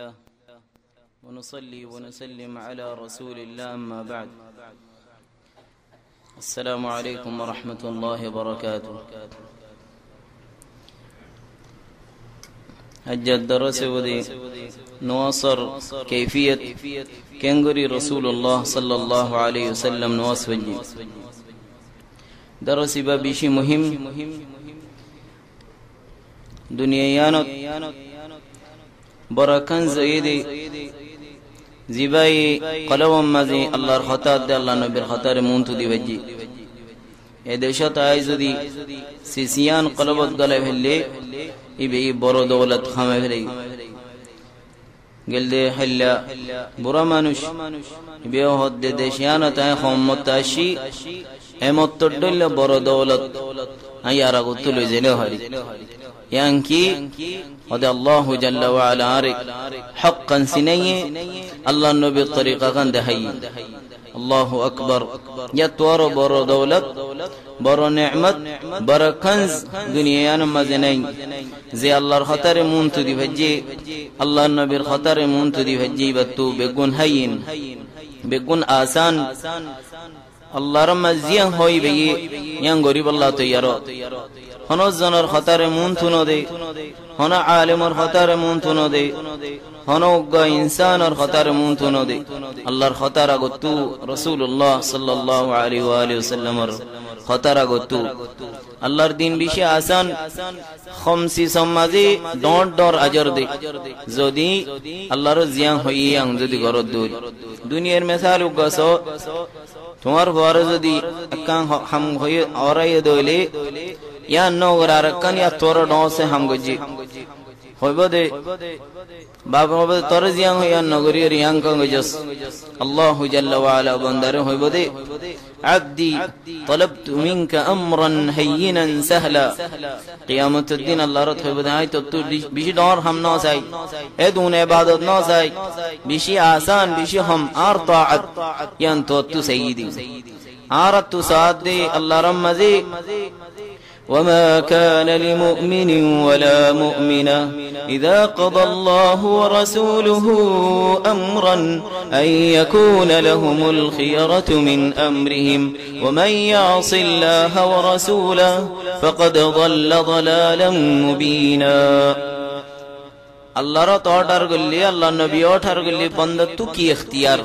الله ونصلي ونسلم على رسول الله أما بعد السلام عليكم ورحمة الله وبركاته. هجا الدرس ودي نواصر كيفية كنغري رسول الله صلى الله عليه وسلم نواص وجي درس بابيشي مهم دنيا يانت بركان زيدي زباي قلوم مزي الله الخطاب دي الله نبي الخطار مونتو دي وجي ادشت عايزو دي سيسيان قلبت قلب اللي يبي برو دولت خمه لي قال حلا برا مانوش يبي هود دشيانه تاي خمتاشي امتدل برو دولت ايارا قتلو زلو هري يانكي ودي الله جل وعلا عارك حقا سنيه الله النبي الطريقه كان دهي الله اكبر يتوار برو دولت برو نعمت برو كنز دنيا مزنين زي الله الخطر مونتو دي فجي الله النبي الخطر مونتو دي فجي بتو بيكون هين بيكون آسان الله رمزيان هوي بي ين غريب الله تيارو هنو زنر خطر مونتو نو دي هنا عالم الخطر مونتو نو دي هنو غا انسان الخطر مونتو نو دي الله الخطر غتو رسول الله صلى الله عليه واله وسلم خطر غتو الله دين بيشي آسان خمسي سمازي دون دور اجر دي زودي الله رزيان هوي ين زودي غرد دول دنيا مثال غسو তোমার ঘরে যদি কান হাম হয়ে অরাই দইলে ইয়া নগরার কান ইয়া তোর নসে হাম গজি হইবদে বাবা বাবা তোর জিয়াং হইয়া নগরী রিয়াং কান গজস আল্লাহ জাল্লা ওয়া আলা বন্দারে হইবদে عبدي طلبت منك امرا هينا سهلا قيامت الدين الله رت হইবদে আই তো বেশি ডর হাম না চাই এ দুন ইবাদত না চাই বেশি আসান বেশি হাম আর তাআত ইয়ান তো سيدي আরত সাদে আল্লাহ রহমজি وما كان لمؤمن ولا مؤمنة إذا قضى الله ورسوله أمرا أن يكون لهم الخيرة من أمرهم ومن يعص الله ورسوله فقد ضل ضلالا مبينا الله رت order করলে আল্লাহ নবী order করলে বান্দা তো কি اختیار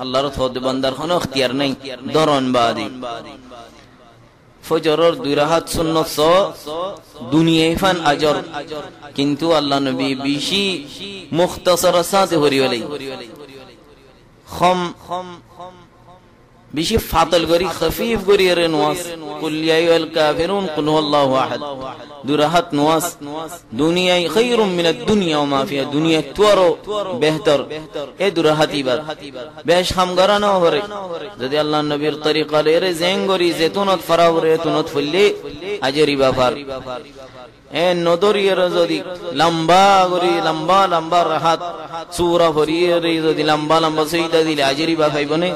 আল্লাহ রত হদ বান্দার কোনো اختیار নাই দরন বাদি ফজরের দুই রাকাত সুন্নাত সো দুনিয়ায় ফান আজর কিন্তু আল্লাহ নবী বেশি মুখতাসার সাথে হরিওয়ালাই খম বেশি ফাতল করি খফিফ করি এর নওয়াজ কুল ইয়া আইয়ুল কাফিরুন কুল হুয়াল্লাহু আহাদ দুই রাকাত নওয়াজ দুনিয়ায় খায়রুম মিনাদ দুনিয়া ওয়া মা ফিহা দুনিয়া তোরো বেহতর এ দুই রাকাত ইবাদ বেশ হামগারা না হরে যদি আল্লাহ নবীর তরিকা রে জেঙ্গরি জেতুনত ফারাউরে তুনত ফুললে আজরি বাফার এ নদরিয়ের যদি লম্বা করি লম্বা লম্বা রাহাত সূরা ভরিয়ে যদি লম্বা লম্বা সইদা দিলে আজরি বা ভাইবনে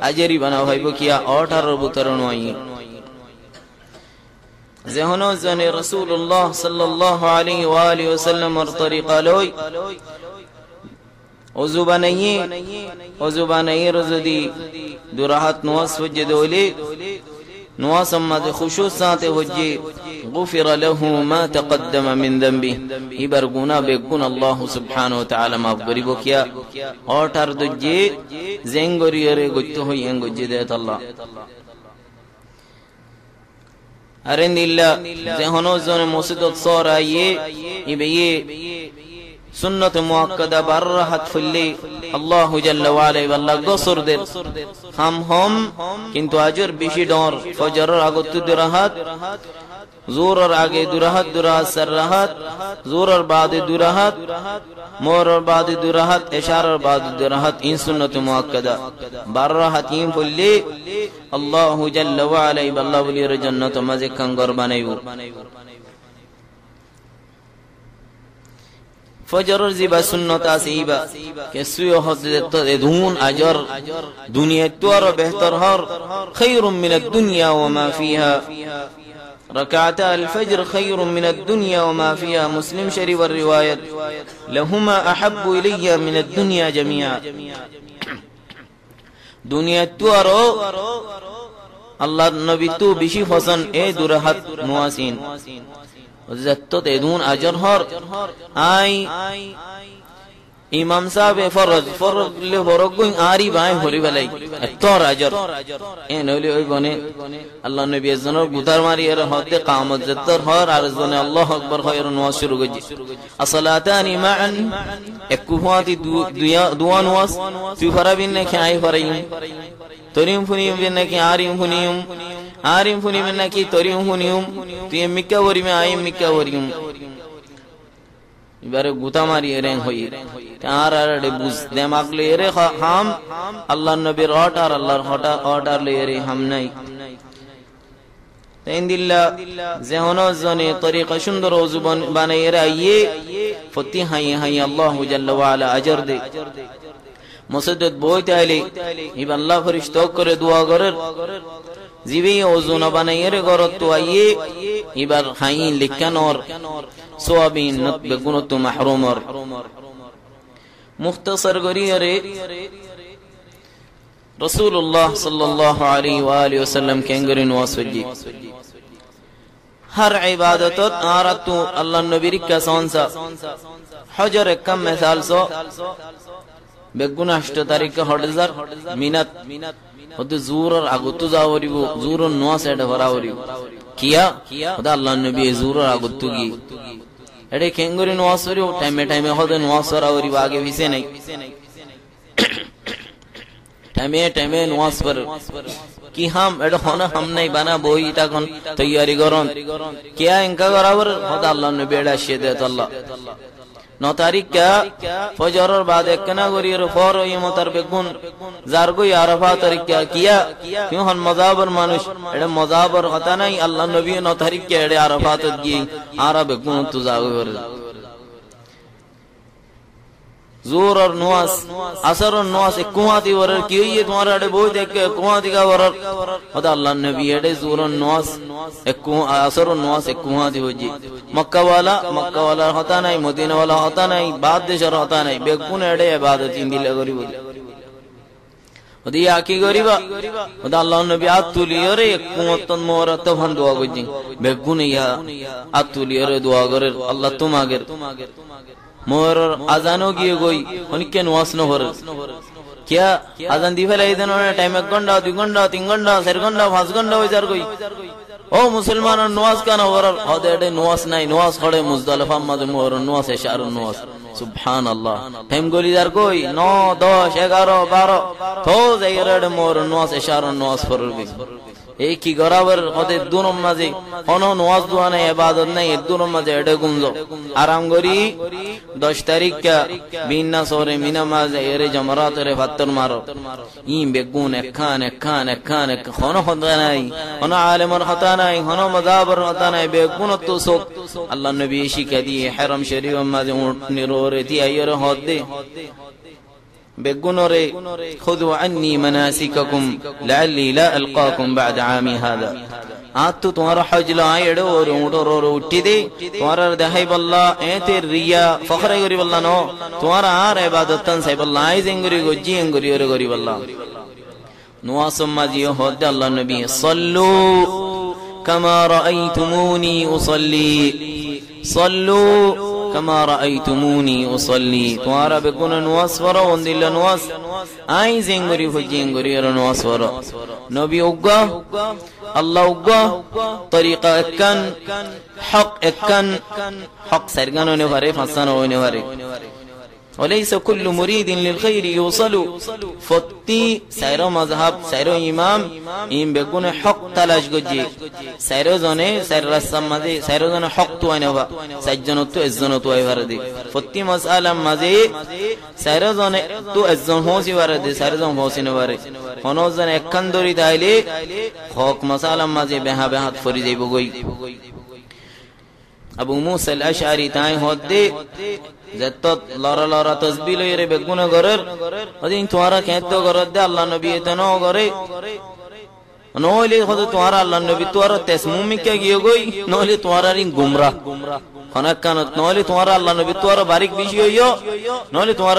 আজরি বানা ভাইব কিয়া 18 বুতর নয় যেহনো জানে রাসূলুল্লাহ সাল্লাল্লাহু আলাইহি ওয়া আলিহি ওয়াসাল্লাম এর তরিকা লই ওযু বানাইয়ে যদি দুরাহাত নওয়াজ ওজে দইলে نواس مد خشوع ساته وجه غفر له ما تقدم من ذنبه يبرغونا بكون الله سبحانه وتعالى ما غريبو كيا اوتر دجي زنگوريره گچو هي انگجي ديت الله ارند الله جهنو زون مسجد صورا يبي سنة مؤكدة برهت فلي الله جل وعلا والله قصر در هم كنتو اجر بشي دور فجر اگت درهات زورر آگے درهات درهات سر رهات زورر بعد درهات مورر بعد درهات اشارر بعد درهات ان سنة مؤكدة برهت ين فلي الله جل وعلا والله ولي جنة مزكن قربانيو فجر زبا سنت اسیبا کہ سوی حضرت دون اجر دنیا تو اور بہتر ہر خیر من الدنيا وما فيها ركعتا الفجر خير من الدنيا وما فيها مسلم شريف الرواية لهما أحب إلي من الدنيا جميعا دنيا توارو الله نبي تو بشي فصن اي درهت مواسين زتو تدون أجر هر آي ইমাম সাহেব ফরজ লে বরগুন আরি বাই হরি বলাই তোর আজর এ নলি ওই বনে আল্লাহ নবী এজনের গুদার মারি এর হতে কিয়ামত জেতর হর আর জনে আল্লাহু আকবার খয়র নওয়াজ শুরু গজি আসসালাতানি মান একুহাতি দুয়ান ওয়াস তুই ফরাবিন নে খাই ফরাইম তরিম ফুনিম বিন কি আরিম ফুনিম না কি তরিম ফুনিম তুই মিকা ওরি মে আই মিকা ওরিম এবারে গুতা মারি এরেন হই আর আর বুঝ দিমাগ লে রে হাম আল্লাহর নবীর অর্ডার আল্লাহর অর্ডার লে রে হাম নাই তাইন্দিল্লাহ যেহনো জনে তরিকা সুন্দর ওজুবান বানাই রে আইয়ে ফতি হাই হাই আল্লাহু জাল্লা ওয়া আলা আজর দে মসজিদত বইতে আইলে ইব আল্লাহ ফরিশতা করে দোয়া করে জিবে ওজুন বানাই রে গরত তো আইয়ে এবার হাই লিখানোর সোয়াবিন নতবে গুণত মাহরুমর মুখতাসার গরিয়রে রাসূলুল্লাহ সাল্লাল্লাহু আলাইহি ওয়া আলিহি ওয়াসাল্লাম কেঙ্গরিন ওয়াসজি হর ইবাদতত আরাতু আল্লাহ নবীর কাসনসা হজর কম মিসাল সো বেগুন 8 তারিখ হডজার মিনাত ওতে জুরর আগতু যাওরিবো জুরর নোয়া সেড ভরাওরিবো কিয়া ওদা আল্লাহ নবী জুরর আগতু গি এডে কেঙ্গরি নোয়া সরিও টাইমে হদে নোয়া সরাওরিবো আগে ভিসে নাই টাইমে নোয়া সর কি হাম এডে হনা হাম নাই বানা বই তখন তৈয়ারি করন কিয়া ইনকা বরাবর ওদা আল্লাহ নবী এডা শেদে আল্লাহ 9 तारीख क्या फजर और बाद एक कना गोरी फौर ये मोतर बेगुन जारगो आरफा तारीख क्या किया क्यों हम मजाबर मानुष एडे मजाबर होता नहीं अल्लाह नबी 9 तारीख क्या एडे आरफा तो की आरा बेगुन तो जागो जोर और नवाज असर और नवाज कुआती वरर की ये तुम्हारा एडे बोझ देख के कुआती का वरर होता अल्लाह नबी एडे जोर और नवाज एक असर और नवाज एक कुआती हो जी मक्का वाला होता नहीं मदीना वाला होता नहीं बाद देशर होता नहीं बेगुन एडे इबादत इंदी लगरी बोली ओदी आकी गरीबा ओदा अल्लाह नबी आतुली रे कुमतन मोरत भन दुआ गजी बेगुन या आतुली रे दुआ करे अल्लाह तुम आगे मोर आजानो गिए गोई उनके नवास न होर क्या आजान दी फैलाई देनो टाइम 1 घंटा 2 घंटा 3 घंटा 4 घंटा 5 घंटा हो जार गोई ओ मुसलमान नवाज का ना वरर होदे नवाज नहीं नवाज खड़े मुजदलिफा मद मोर नवाज इशार नवाज सुभान अल्लाह टाइम गोली जार कोई 9 10 11 12 तो जायरे मोर नवाज इशार नवाज फरबी एक ही बराबर होते दोनों मजे होनो नवाज दुआ नहीं इबादत नहीं दोनों मजे एडे गुंजो आराम गोरी 10 तारीख का बिना सोरे मिना माजे एरे जमरात रे पत्थर मारो ई बेगुन खान होनो होता नहीं होनो आलिम होता नहीं होनो मजाबर होता नहीं बेगुन तो सो अल्लाह नबी शी कदी हरम शरीफ माजे निरोरे थी आयरे होदे बेगुनोरे खुदु अन्नी मनासिककुम लअल्ली ला अल्काकुम बाद आमी हादा आतु तुम्हारा हज लाएडो और उड़ो उट्टिदे तुम्हारा दहाई बल्ला एते रिया फखरे गरी बल्ला नो तुम्हारा आर इबादतन से बल्ला आई जिंगरी गोजी इंगरी और गरी बल्ला नवासम्मा जियो होदे अल्लाह नबी सल्लु कमा रअयतुमूनी उसल्ली सल्लु कमा रअयतुमूनी उसल्ली तुम्हारा बेगुन नवाज फरो वंदिल नवाज आई जिंगरी फजिंगरी और नवाज फरो नबी उग्गा अल्लाह उग्गा तरीका एकन हक सरगन होने वाले फसान होने वाले وليس كل مريد للخير يوصل فتي سيرو مذهب سيرو امام ام بيكون حق تلاش گجي سيرو زونه سير رسم مزي سيرو زونه حق تو انوا سجنتو ازنتو اي وردي فتي مساله مزي سيرو زونه تو ازن هوسي وردي سيرو زون هوسي نواري هنو زن اكندوري دايلي حق مساله مزي بها بهات فريدي بگوي ابو موسى الاشعري تاي هودي जत्तत लरा तस्बीह लरे बेगुना गरर अदिन तुम्हारा कहतो गरद दे अल्लाह नबी एतनो करे নহলে হয়তো তোমার আল্লাহ নবী তোমার তেসমুমিকা গিয়ে গই, নহলে তোমার আর গুমরা খনাক কানত, নহলে তোমার আল্লাহ নবী তোমার বারিক বেশি হইও, নহলে তোমার